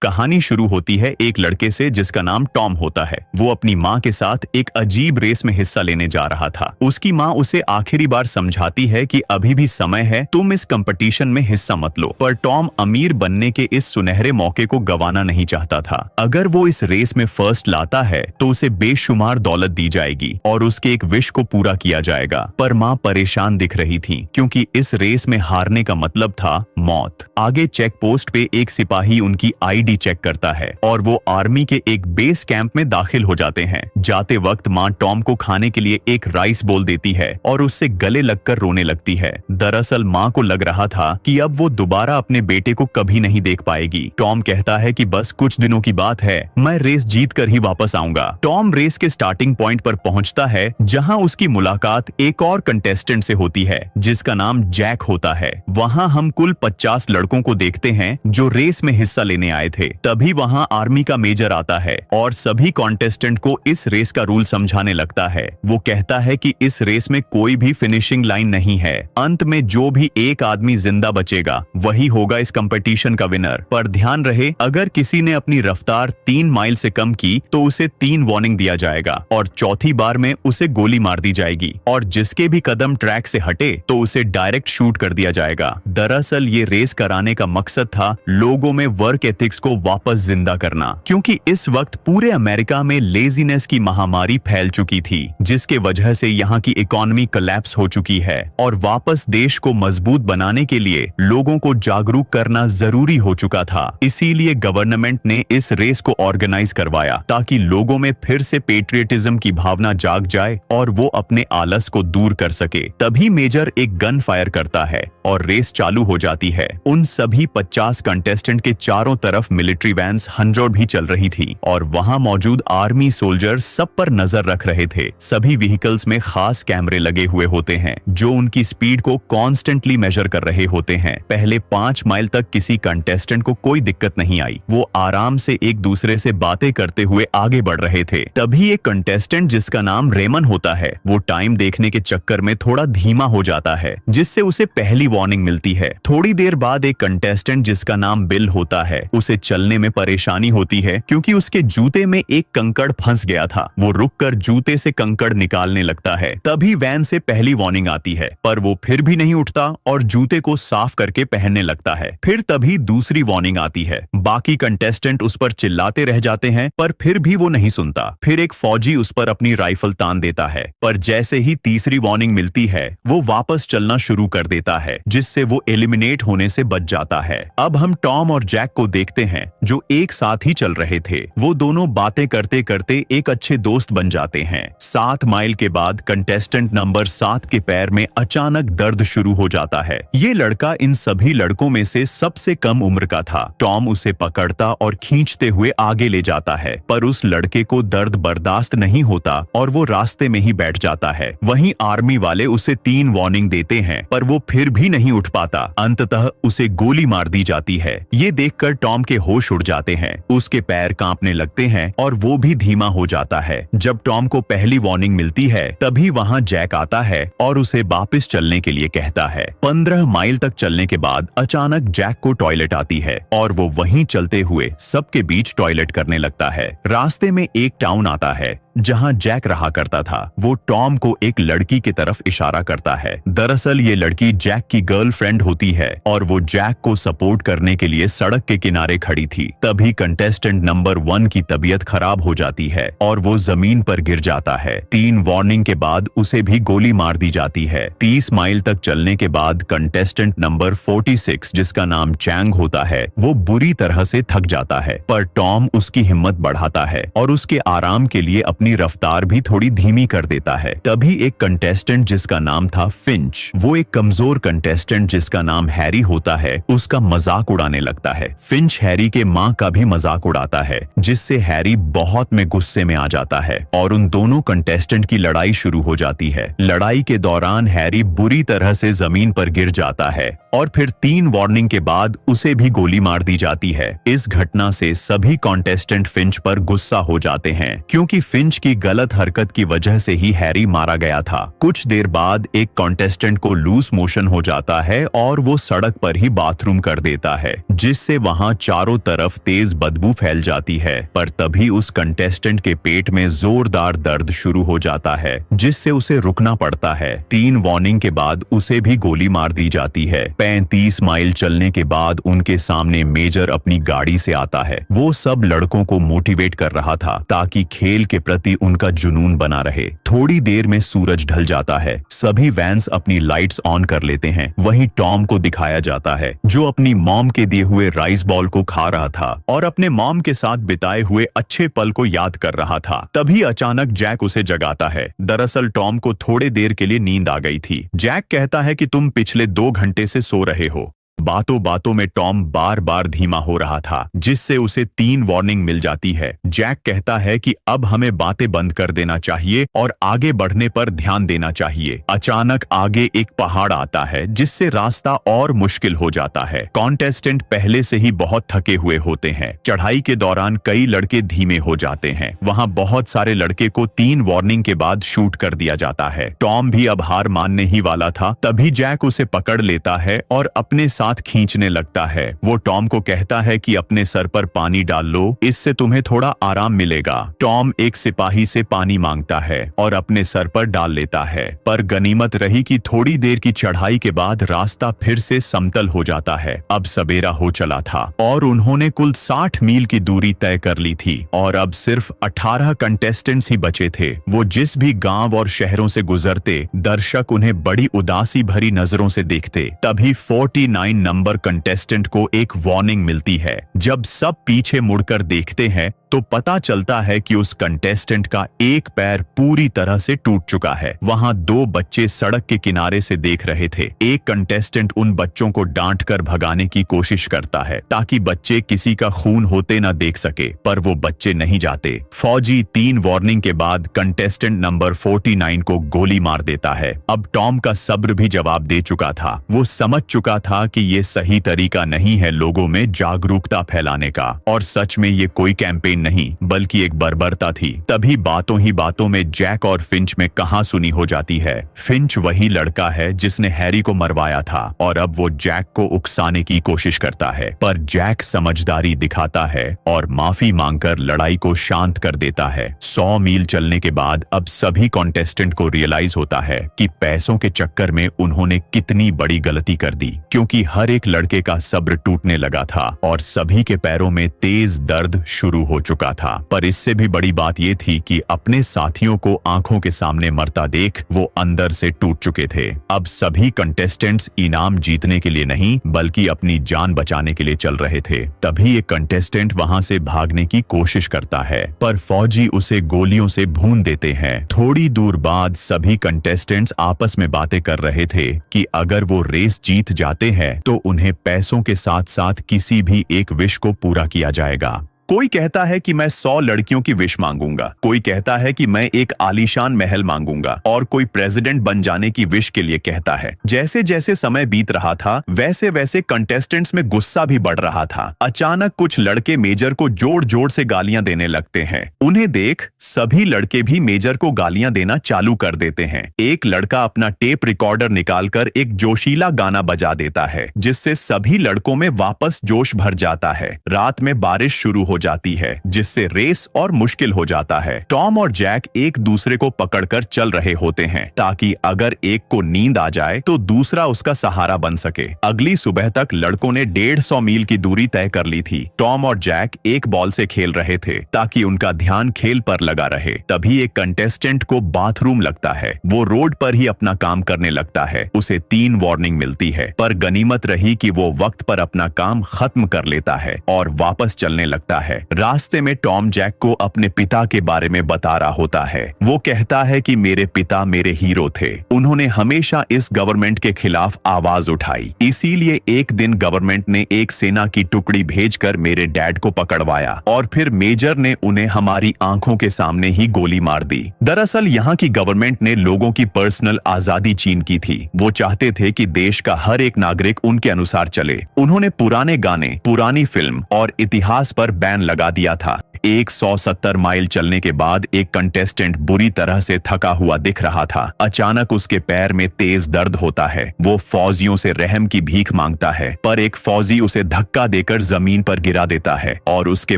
कहानी शुरू होती है एक लड़के से जिसका नाम टॉम होता है। वो अपनी माँ के साथ एक अजीब रेस में हिस्सा लेने जा रहा था। उसकी माँ उसे आखिरी बार समझाती है कि अभी भी समय है, तुम इस कंपटीशन में हिस्सा मत लो। पर टॉम अमीर बनने के इस सुनहरे मौके को गंवाना नहीं चाहता था। अगर वो इस रेस में फर्स्ट लाता है तो उसे बेशुमार दौलत दी जाएगी और उसके एक विश को पूरा किया जाएगा। पर माँ परेशान दिख रही थी क्योंकि इस रेस में हारने का मतलब था मौत। आगे चेक पोस्ट पे एक सिपाही उनकी आईडी चेक करता है और वो आर्मी के एक बेस कैंप में दाखिल हो जाते हैं। जाते वक्त माँ टॉम को खाने के लिए एक राइस बोल देती है और उससे गले लगकर रोने लगती है। दरअसल माँ को लग रहा था कि अब वो दोबारा अपने बेटे को कभी नहीं देख पाएगी। टॉम कहता है कि बस कुछ दिनों की बात है, मैं रेस जीत कर ही वापस आऊंगा। टॉम रेस के स्टार्टिंग पॉइंट पर पहुंचता है जहां उसकी मुलाकात एक और कंटेस्टेंट से होती है जिसका नाम जैक होता है। वहां हम कुल 50 लड़कों को देखते हैं जो रेस में हिस्सा लेने आए थे। तभी वहां आर्मी का मेजर आता है और सभी कॉन्टेस्टेंट को इस रेस का रूल समझाने लगता है। वो कहता है कि इस रेस में कोई भी फिनिशिंग लाइन नहीं है। अंत में जो भी एक आदमी जिंदा बचेगा वही होगा इस कंपटीशन का विनर। पर ध्यान रहे, अगर किसी ने अपनी रफ्तार 3 माइल से कम की तो उसे 3 वार्निंग दिया जाएगा और चौथी बार में उसे गोली मार दी जाएगी और जिसके भी कदम ट्रैक से हटे तो उसे डायरेक्ट शूट कर दिया जाएगा। दरअसल ये रेस कराने का मकसद था लोगों में वर्क एथिक्स को वापस जिंदा करना, क्योंकि इस वक्त पूरे अमेरिका में लेजीनेस की महामारी फैल चुकी थी जिसके वजह से यहाँ की इकोनॉमी कोलैप्स हो चुकी है और वापस देश को मजबूत बनाने के लिए लोगों को जागरूक करना जरूरी हो चुका था। इसीलिए गवर्नमेंट ने इस रेस को ऑर्गेनाइज करवाया ताकि लोगों में फिर से पेट्रियटिज्म की भावना जाग जाए और वो अपने आलस को दूर कर सके। तभी मेजर एक गन फायर करता है और रेस चालू हो जाती है। उन सभी 50 कंटेस्टेंट के चारों तरफ मिलिट्री वैन्स 100 भी चल रही थी और वहां मौजूद आर्मी सोल्जर सब पर नजर रख रहे थे। सभी व्हीकल्स में खास कैमरे लगे हुए होते हैं जो उनकी स्पीड को कॉन्स्टेंटली मेजर कर रहे होते हैं। पहले 5 माइल तक किसी कंटेस्टेंट को कोई दिक्कत नहीं आई। वो आराम से एक दूसरे से बातें करते हुए आगे बढ़ रहे थे। तभी एक कंटेस्टेंट जिसका नाम रेमन होता है वो टाइम देखने के चक्कर में थोड़ा धीमा हो जाता है जिससे उसे पहली वार्निंग मिलती है। थोड़ी देर बाद एक कंटेस्टेंट जिसका नाम बिल होता है उसे चलने में परेशानी होती है क्योंकि उसके जूते में एक कंकड़ फंस गया था। वो रुककर जूते से कंकड़ निकालने लगता है। तभी वैन से पहली वार्निंग आती है पर वो फिर भी नहीं उठता और जूते को साफ करके पहनने लगता है। फिर तभी दूसरी वार्निंग आती है। बाकी कंटेस्टेंट उस पर चिल्लाते रह जाते हैं पर फिर भी वो नहीं सुनता। फिर एक फौजी उस पर अपनी राइफल तान देता है पर जैसे ही तीसरी वार्निंग मिलती है वो वापस चलना शुरू कर देता है जिससे वो एलिमिनेट होने से बच जाता है। अब हम टॉम और जैक को देखते हैं जो एक साथ ही चल रहे थे। वो दोनों बातें करते करते एक अच्छे दोस्त बन जाते हैं। 7 माइल के बाद कंटेस्टेंट नंबर 7 के पैर में अचानक दर्द शुरू हो जाता है। ये लड़का इन सभी लड़कों में से सबसे कम उम्र का था। टॉम उसे पकड़ता और खींचते हुए आगे ले जाता है पर उस लड़के को दर्द बर्दाश्त नहीं होता और वो रास्ते में ही बैठ जाता है। वहीं आर्मी वाले उसे 3 वार्निंग देते हैं पर वो फिर भी नहीं उठ पाता। अंततः उसे गोली मार दी जाती है। ये देखकर टॉम के होश उड़ जाते हैं। उसके पैर कांपने लगते हैं और वो भी धीमा हो जाता है। जब टॉम को पहली वार्निंग मिलती है तभी वहां जैक आता है और उसे वापस चलने के लिए कहता है। 15 माइल तक चलने के बाद अचानक जैक को टॉयलेट आती है और वो वहीं चलते हुए सबके बीच टॉयलेट करने लगता है। रास्ते में एक टाउन आता है जहां जैक रहा करता था। वो टॉम को एक लड़की की तरफ इशारा करता है। दरअसल ये लड़की जैक की गर्लफ्रेंड होती है और वो जैक को सपोर्ट करने के लिए सड़क के किनारे खड़ी थी। तभी कंटेस्टेंट नंबर 1 की तबीयत खराब हो जाती है और वो जमीन पर गिर जाता है। 3 वार्निंग के बाद उसे भी गोली मार दी जाती है। 30 माइल तक चलने के बाद कंटेस्टेंट नंबर 46 जिसका नाम चैंग होता है वो बुरी तरह से थक जाता है पर टॉम उसकी हिम्मत बढ़ाता है और उसके आराम के लिए अपनी रफ्तार भी थोड़ी धीमी कर देता है। तभी एक कंटेस्टेंट जिसका नाम था फिंच, वो एक कमजोर कंटेस्टेंट जिसका नाम हैरी होता है उसका मजाक उड़ाने लगता है। फिंच हैरी के माँ का भी मजाक उड़ाता है जिससे हैरी बहुत में गुस्से में आ जाता है और उन दोनों कंटेस्टेंट की लड़ाई शुरू हो जाती है। लड़ाई के दौरान हैरी बुरी तरह से जमीन पर गिर जाता है और फिर 3 वार्निंग के बाद उसे भी गोली मार दी जाती है। इस घटना से सभी कॉन्टेस्टेंट फिंच पर गुस्सा हो जाते हैं क्योंकि फिंच की गलत हरकत की वजह से ही हैरी मारा गया था। कुछ देर बाद एक कॉन्टेस्टेंट को लूज मोशन हो जाता है और वो सड़क पर ही बाथरूम कर देता है जिससे वहां चारों तरफ तेज बदबू फैल जाती है। पर तभी उस कंटेस्टेंट के पेट में जोरदार दर्द शुरू हो जाता है, जिससे उसे रुकना पड़ता है। 3 वार्निंग के बाद उसे भी गोली मार दी जाती है। 35 माइल चलने के बाद उनके सामने मेजर अपनी गाड़ी से आता है। वो सब लड़कों को मोटिवेट कर रहा था ताकि खेल के प्रति उनका जुनून बना रहे। थोड़ी देर में सूरज ढल जाता है। सभी वैन्स अपनी लाइट्स ऑन कर लेते हैं। वहीं टॉम को दिखाया जाता है, जो अपनी मॉम के दिए हुए राइस बॉल को खा रहा था और अपने मॉम के साथ बिताए हुए अच्छे पल को याद कर रहा था। तभी अचानक जैक उसे जगाता है। दरअसल टॉम को थोड़े देर के लिए नींद आ गई थी। जैक कहता है कि तुम पिछले 2 घंटे से सो रहे हो। बातों बातों में टॉम बार बार धीमा हो रहा था, जिससे उसे 3 वार्निंग मिल जाती है। जैक कहता है कि अब हमें बातें बंद कर देना चाहिए और आगे बढ़ने पर ध्यान देना चाहिए। अचानक आगे एक पहाड़ आता है, जिससे रास्ता और मुश्किल हो जाता है। कॉन्टेस्टेंट पहले से ही बहुत थके हुए होते हैं। चढ़ाई के दौरान कई लड़के धीमे हो जाते हैं। वहां बहुत सारे लड़के को 3 वार्निंग के बाद शूट कर दिया जाता है। टॉम भी अब हार मानने ही वाला था। तभी जैक उसे पकड़ लेता है और अपने साथ खींचने लगता है। वो टॉम को कहता है कि अपने सर पर पानी डाल लो, इससे तुम्हें थोड़ा आराम मिलेगा। टॉम एक सिपाही से पानी मांगता है और अपने सर पर डाल लेता है। पर गनीमत रही कि थोड़ी देर की चढ़ाई के बाद रास्ता फिर से समतल हो जाता है। अब सवेरा हो चला था और उन्होंने कुल 60 मील की दूरी तय कर ली थी और अब सिर्फ 18 कंटेस्टेंट्स ही बचे थे। वो जिस भी गांव और शहरों से गुजरते, दर्शक उन्हें बड़ी उदासी भरी नजरों से देखते। तभी 49 नंबर कंटेस्टेंट को एक वार्निंग मिलती है। जब सब पीछे मुड़कर देखते हैं तो पता चलता है कि उस कंटेस्टेंट का एक पैर पूरी तरह से टूट चुका है। वहां 2 बच्चे सड़क के किनारे से देख रहे थे। एक कंटेस्टेंट उन बच्चों को डांट कर भगाने की कोशिश करता है ताकि बच्चे किसी का खून होते न देख सके, पर वो बच्चे नहीं जाते। फौजी 3 वार्निंग के बाद कंटेस्टेंट नंबर 49 को गोली मार देता है। अब टॉम का सब्र भी जवाब दे चुका था। वो समझ चुका था कि ये सही तरीका नहीं है लोगों में जागरूकता फैलाने का, और सच में ये कोई कैंपेन नहीं बल्कि एक बर्बरता थी। तभी बातों ही बातों में जैक और फिंच में कहासुनी हो जाती है। फिंच वही लड़का है जिसने हैरी को मरवाया था और अब वो जैक को उकसाने की कोशिश करता है, पर जैक समझदारी दिखाता है और माफी मांगकर लड़ाई को शांत कर देता है। 100 मील चलने के बाद अब सभी कॉन्टेस्टेंट को रियलाइज होता है कि पैसों के चक्कर में उन्होंने कितनी बड़ी गलती कर दी, क्योंकि हर एक लड़के का सब्र टूटने लगा था और सभी के पैरों में तेज दर्द शुरू हो चुका था। पर इससे भी बड़ी बात यह थी कि अपने साथियों को आंखों के सामने मरता देख वो अंदर से टूट चुके थे। अब सभी कंटेस्टेंट्स इनाम जीतने के लिए नहीं बल्कि अपनी जान बचाने के लिए चल रहे थे। तभी एक कंटेस्टेंट वहां से भागने की कोशिश करता है, पर फौजी उसे गोलियों से भून देते हैं। थोड़ी दूर बाद सभी कंटेस्टेंट्स आपस में बातें कर रहे थे कि अगर वो रेस जीत जाते हैं तो उन्हें पैसों के साथ साथ किसी भी एक विश को पूरा किया जाएगा। कोई कहता है कि मैं 100 लड़कियों की विश मांगूंगा, कोई कहता है कि मैं एक आलीशान महल मांगूंगा और कोई प्रेसिडेंट बन जाने की विश के लिए कहता है। जैसे जैसे समय बीत रहा था वैसे वैसे कंटेस्टेंट्स में गुस्सा भी बढ़ रहा था। अचानक कुछ लड़के मेजर को जोर जोर से गालियां देने लगते हैं। उन्हें देख सभी लड़के भी मेजर को गालियां देना चालू कर देते हैं। एक लड़का अपना टेप रिकॉर्डर निकालकर एक जोशीला गाना बजा देता है, जिससे सभी लड़कों में वापस जोश भर जाता है। रात में बारिश शुरू हो जाती है, जिससे रेस और मुश्किल हो जाता है। टॉम और जैक एक दूसरे को पकड़कर चल रहे होते हैं ताकि अगर एक को नींद आ जाए तो दूसरा उसका सहारा बन सके। अगली सुबह तक लड़कों ने 150 मील की दूरी तय कर ली थी। टॉम और जैक एक बॉल से खेल रहे थे ताकि उनका ध्यान खेल पर लगा रहे। तभी एक कंटेस्टेंट को बाथरूम लगता है। वो रोड पर ही अपना काम करने लगता है। उसे 3 वार्निंग मिलती है, पर गनीमत रही कि वो वक्त पर अपना काम खत्म कर लेता है और वापस चलने लगता है। रास्ते में टॉम जैक को अपने पिता के बारे में बता रहा होता है। वो कहता है कि मेरे पिता मेरे हीरो थे, उन्होंने हमेशा इस गवर्नमेंट के खिलाफ आवाज उठाई, इसीलिए एक दिन गवर्नमेंट ने एक सेना की टुकड़ी भेजकर मेरे डैड को पकड़वाया और फिर मेजर ने उन्हें हमारी आंखों के सामने ही गोली मार दी। दरअसल यहाँ की गवर्नमेंट ने लोगों की पर्सनल आजादी छीन की थी। वो चाहते थे कि देश का हर एक नागरिक उनके अनुसार चले। उन्होंने पुराने गाने, पुरानी फिल्म और इतिहास पर बैन लगा दिया था। 170 माइल चलने के बाद एक कंटेस्टेंट बुरी तरह से थका हुआ दिख रहा था। अचानक उसके पैर में तेज दर्द होता है। वो फौजियों से रहम की भीख मांगता है, पर एक फौजी उसे धक्का देकर जमीन पर गिरा देता है और उसके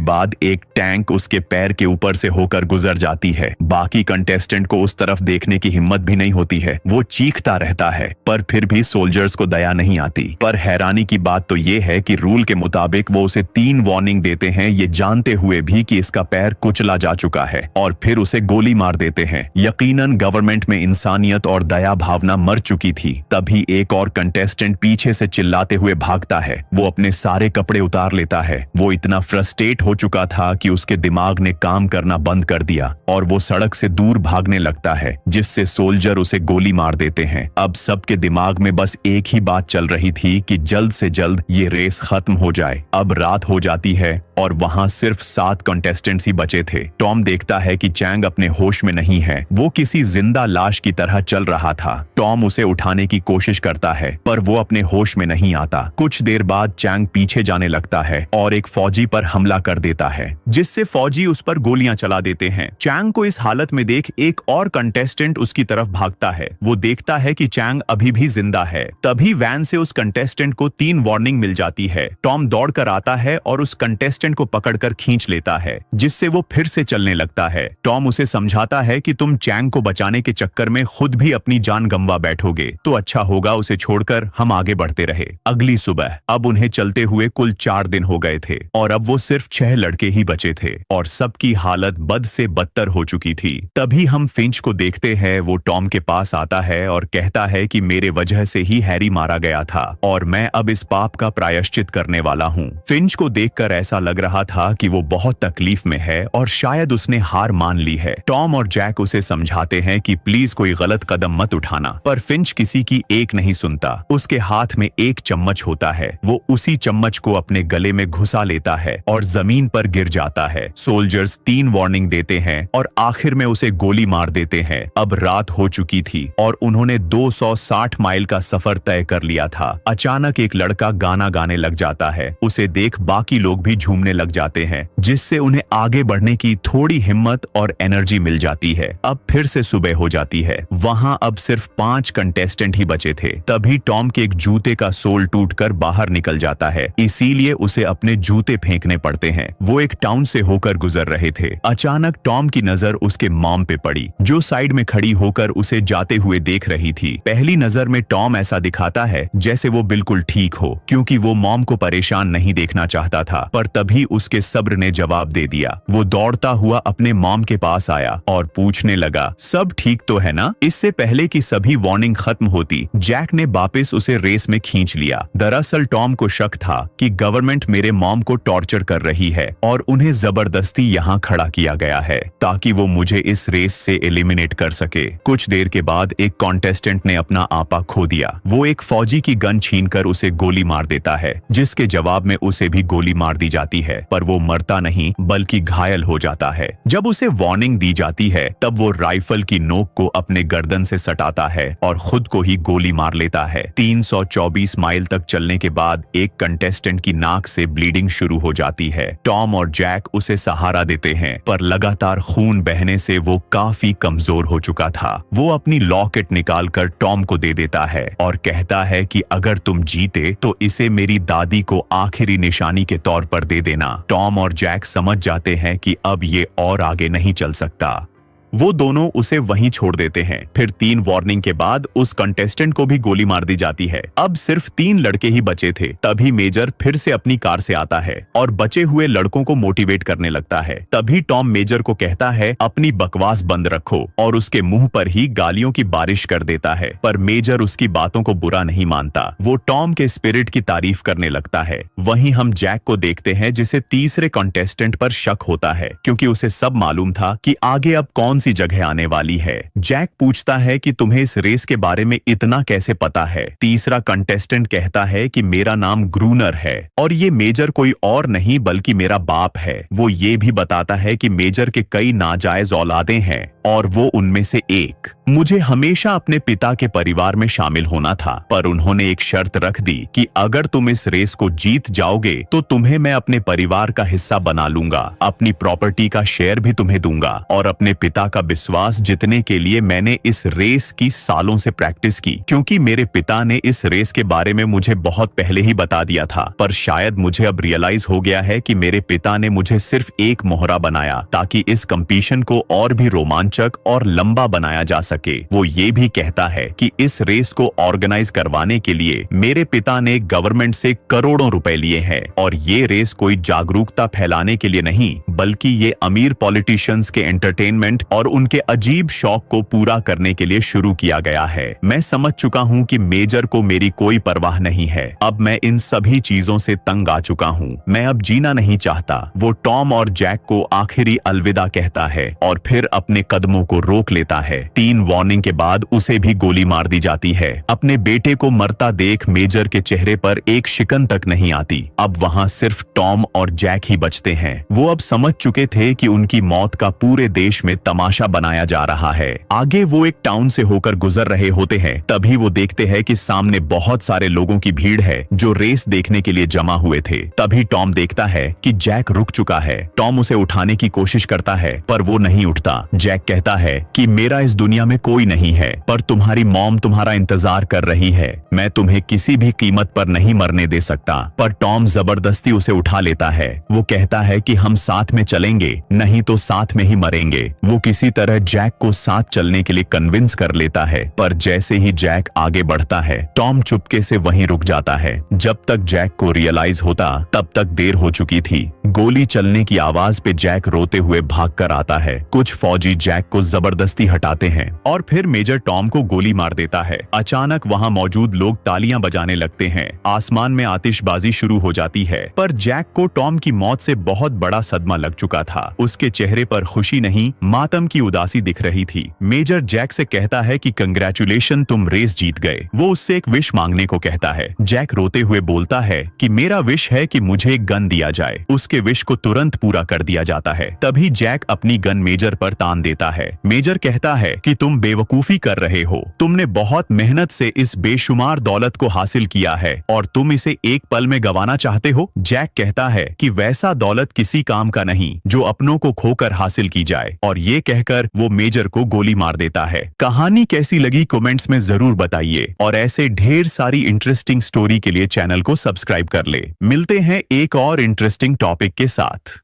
बाद एक टैंक उसके पैर के ऊपर से होकर गुजर जाती है। बाकी कंटेस्टेंट को उस तरफ देखने की हिम्मत भी नहीं होती है। वो चीखता रहता है, पर फिर भी सोल्जर्स को दया नहीं आती। पर हैरानी की बात तो ये है कि रूल के मुताबिक वो उसे 3 वार्निंग देते हैं, ये जानते हुए भी कि इसका पैर कुचला जा चुका है, और फिर उसे गोली मार देते हैं। यकीनन गवर्नमेंट में इंसानियत और दया भावना मर चुकी थी। तभी एक और कंटेस्टेंट पीछे से चिल्लाते हुए भागता है। वो अपने सारे कपड़े उतार लेता है। वो इतना फ्रस्ट्रेट हो चुका था कि उसके दिमाग ने काम करना बंद कर दिया और वो सड़क से दूर भागने लगता है, जिससे सोल्जर उसे गोली मार देते हैं। अब सबके दिमाग में बस एक ही बात चल रही थी कि जल्द से जल्द ये रेस खत्म हो जाए। अब रात हो जाती है और वहां सिर्फ 7 कंटेस्टेंट्स ही बचे थे। टॉम देखता है कि चैंग अपने होश में नहीं है। वो किसी जिंदा लाश की तरह चल रहा था। टॉम उसे उठाने की कोशिश करता है, पर वो अपने होश में नहीं आता। कुछ देर बाद चैंग पीछे जाने लगता है और एक फौजी पर हमला कर देता है, जिससे फौजी उस पर गोलियां चला देते हैं। चैंग को इस हालत में देख एक और कंटेस्टेंट उसकी तरफ भागता है। वो देखता है कि चैंग अभी भी जिंदा है। तभी वैन से उस कंटेस्टेंट को 3 वार्निंग मिल जाती है। टॉम दौड़कर आता है और उस कंटेस्टेंट को पकड़कर खींच लेता है, जिससे वो फिर से चलने लगता है। टॉम उसे समझाता है कि तुम चैंग को बचाने के चक्कर में खुद भी अपनी जान गंवा बैठोगे, तो अच्छा होगा उसे छोड़कर हम आगे बढ़ते रहे। अगली सुबह अब उन्हें चलते हुए कुल 4 दिन हो गए थे और अब वो सिर्फ 6 लड़के ही बचे थे और सबकी हालत बद से बदतर हो चुकी थी। तभी हम फिंच को देखते हैं। वो टॉम के पास आता है और कहता है कि मेरे वजह से ही हैरी मारा गया था और मैं अब इस पाप का प्रायश्चित करने वाला हूँ। फिंच को देखकर ऐसा लग रहा था कि वो बहुत तकलीफ में है और शायद उसने हार मान ली है। टॉम और जैक उसे समझाते हैं कि प्लीज कोई गलत कदम मत उठाना, पर फिंच किसी की एक नहीं सुनता। उसके हाथ में एक चम्मच होता है। वो उसी चम्मच को अपने गले में घुसा लेता है और जमीन पर गिर जाता है। सोल्जर्स 3 वार्निंग देते हैं और आखिर में उसे गोली मार देते हैं। अब रात हो चुकी थी और उन्होंने 260 माइल का सफर तय कर लिया था। अचानक एक लड़का गाना गाने लग जाता है। उसे देख बाकी लोग भी झूमने लग जाते हैं, जिससे उन्हें आगे बढ़ने की थोड़ी हिम्मत और एनर्जी मिल जाती है। अब फिर से सुबह हो जाती है। वहां अब सिर्फ 5 कंटेस्टेंट ही बचे थे। तभी टॉम के एक जूते का सोल टूटकर बाहर निकल जाता है, इसीलिए उसे अपने जूते फेंकने पड़ते हैं। वो एक टाउन से होकर गुजर रहे थे। अचानक टॉम की नजर उसके मॉम पे पड़ी, जो साइड में खड़ी होकर उसे जाते हुए देख रही थी। पहली नजर में टॉम ऐसा दिखाता है जैसे वो बिल्कुल ठीक हो, क्योंकि वो मॉम को परेशान नहीं देखना चाहता था। पर तभी उसके सब्र ने जवाब दे दिया। वो दौड़ता हुआ अपने मॉम के पास आया और पूछने लगा, सब ठीक तो है ना? इससे पहले कि सभी वार्निंग खत्म होती, जैक ने वापस उसे रेस में खींच लिया। दरअसल टॉम को शक था कि गवर्नमेंट मेरे मॉम को टॉर्चर कर रही है और उन्हें जबरदस्ती यहाँ खड़ा किया गया है ताकि वो मुझे इस रेस से एलिमिनेट कर सके। कुछ देर के बाद एक कॉन्टेस्टेंट ने अपना आपा खो दिया। वो एक फौजी की गन छीनकर उसे गोली मार देता है, जिसके जवाब में उसे भी गोली मार दी जाती है, पर वो मरता नहीं बल्कि घायल हो जाता है। जब उसे वार्निंग दी जाती है तब वो राइफल की नोक को अपने गर्दन से सटाता है और खुद को ही गोली मार लेता है। 324 माइल तक चलने के बाद एक कंटेस्टेंट की नाक से ब्लीडिंग शुरू हो जाती है। टॉम और जैक उसे सहारा देते हैं, पर लगातार खून बहने से वो काफी कमजोर हो चुका था। वो अपनी लॉकेट निकालकर टॉम को दे देता है और कहता है कि अगर तुम जीते तो इसे मेरी दादी को आखिरी निशानी के तौर पर दे देना। टॉम और जैक समझ जाते हैं कि अब ये और आगे नहीं चल सकता। वो दोनों उसे वहीं छोड़ देते हैं। फिर 3 वार्निंग के बाद उस कंटेस्टेंट को भी गोली मार दी जाती है। अब सिर्फ 3 लड़के ही बचे थे। तभी मेजर फिर से अपनी कार से आता है और बचे हुए लड़कों को मोटिवेट करने लगता है। तभी टॉम मेजर को कहता है, अपनी बकवास बंद रखो, और उसके मुंह पर ही गालियों की बारिश कर देता है। पर मेजर उसकी बातों को बुरा नहीं मानता। वो टॉम के स्पिरिट की तारीफ करने लगता है। वहीं हम जैक को देखते हैं, जिसे तीसरे कंटेस्टेंट पर शक होता है, क्योंकि उसे सब मालूम था कि आगे अब कौन सी जगह आने वाली है। जैक पूछता है कि तुम्हें इस रेस के बारे में इतना कैसे पता है? तीसरा कंटेस्टेंट कहता है कि मेरा नाम ग्रूनर है और ये मेजर कोई और नहीं बल्कि मेरा बाप है। वो ये भी बताता है कि मेजर के कई नाजायज औलादें हैं और वो उनमें से एक। मुझे हमेशा अपने पिता के परिवार में शामिल होना था, पर उन्होंने एक शर्त रख दी कि अगर तुम इस रेस को जीत जाओगे तो तुम्हें मैं अपने परिवार का हिस्सा बना लूंगा, अपनी प्रॉपर्टी का शेयर भी तुम्हें दूंगा। और अपने पिता का विश्वास जीतने के लिए मैंने इस रेस की सालों से प्रैक्टिस की, क्योंकि मेरे पिता ने इस रेस के बारे में मुझे बहुत पहले ही बता दिया था। पर शायद मुझे अब रियलाइज हो गया है कि मेरे पिता ने मुझे सिर्फ एक मोहरा बनाया ताकि इस कंपटीशन को और भी रोमांचक और लंबा बनाया जा सके। वो ये भी कहता है कि इस रेस को ऑर्गेनाइज करवाने के लिए मेरे पिता ने गवर्नमेंट से करोड़ों रुपए लिए हैं, और ये रेस कोई जागरूकता फैलाने के लिए नहीं, बल्कि ये अमीर पॉलिटिशियंस के एंटरटेनमेंट और उनके अजीब शौक को पूरा करने के लिए शुरू किया गया है। मैं समझ चुका हूँ कि मेजर को मेरी कोई परवाह नहीं है। अब मैं इन सभी चीजों से तंग आ चुका हूँ। मैं अब जीना नहीं चाहता। वो टॉम और जैक को आखिरी अलविदा कहता है और फिर अपने कदमों को रोक लेता है। 3 वार्निंग के बाद उसे भी गोली मार दी जाती है। अपने बेटे को मरता देख मेजर के चेहरे पर एक शिकन तक नहीं आती। अब वहाँ सिर्फ टॉम और जैक ही बचते हैं। वो अब समझ चुके थे कि उनकी मौत का पूरे देश में तमाशा बनाया जा रहा है। आगे वो एक टाउन से होकर गुजर रहे होते हैं, तभी वो देखते हैं कि सामने बहुत सारे लोगों की भीड़ है जो रेस देखने के लिए जमा हुए थे। तभी टॉम देखता है कि जैक रुक चुका है। टॉम उसे उठाने की कोशिश करता है, पर वो नहीं उठता। जैक कहता है कि मेरा इस दुनिया में कोई नहीं है, पर तुम्हारी मॉम तुम्हारा इंतजार कर रही है। मैं तुम्हें किसी भी कीमत पर नहीं मरने दे सकता। पर टॉम जबरदस्ती उसे उठा लेता है। वो कहता है कि हम साथ में चलेंगे, नहीं तो साथ में ही मरेंगे। वो किसी तरह जैक को साथ चलने के लिए कन्विंस कर लेता है, पर जैसे ही जैक आगे बढ़ता है, टॉम चुपके से वहीं रुक जाता है। जब तक जैक को रियलाइज होता, तब तक देर हो चुकी थी। गोली चलने की आवाज पे जैक रोते हुए भाग कर आता है। कुछ फौजी जैक को जबरदस्ती हटाते हैं और फिर मेजर टॉम को गोली मार देता है। अचानक वहाँ मौजूद लोग तालियां बजाने लगते हैं। आसमान में आतिशबाजी शुरू हो जाती है, पर जैक को टॉम की मौत से बहुत बड़ा सदमा लग चुका था। उसके चेहरे पर खुशी नहीं, मातम की उदासी दिख रही थी। मेजर जैक से कहता है कि कंग्रेचुलेशन, तुम रेस जीत गए। वो उससे एक विश मांगने को कहता है। जैक रोते हुए बोलता है कि मेरा विश है कि मुझे एक गन दिया जाए। उसके विश को तुरंत पूरा कर दिया जाता है। तभी जैक अपनी गन मेजर पर तान देता है। मेजर कहता है कि तुम बेवकूफी कर रहे हो। तुमने बहुत मेहनत से इस बेशुमार दौलत को हासिल किया है और तुम इसे एक पल में गंवाना चाहते हो। जैक कहता है कि वैसा दौलत किसी काम का नहीं जो अपनों को खोकर हासिल की जाए, और ये कहकर वो मेजर को गोली मार देता है। कहानी कैसी लगी कमेंट्स में जरूर बताइए, और ऐसे ढेर सारी इंटरेस्टिंग स्टोरी के लिए चैनल को सब्सक्राइब कर ले। मिलते हैं एक और इंटरेस्टिंग टॉपिक के साथ।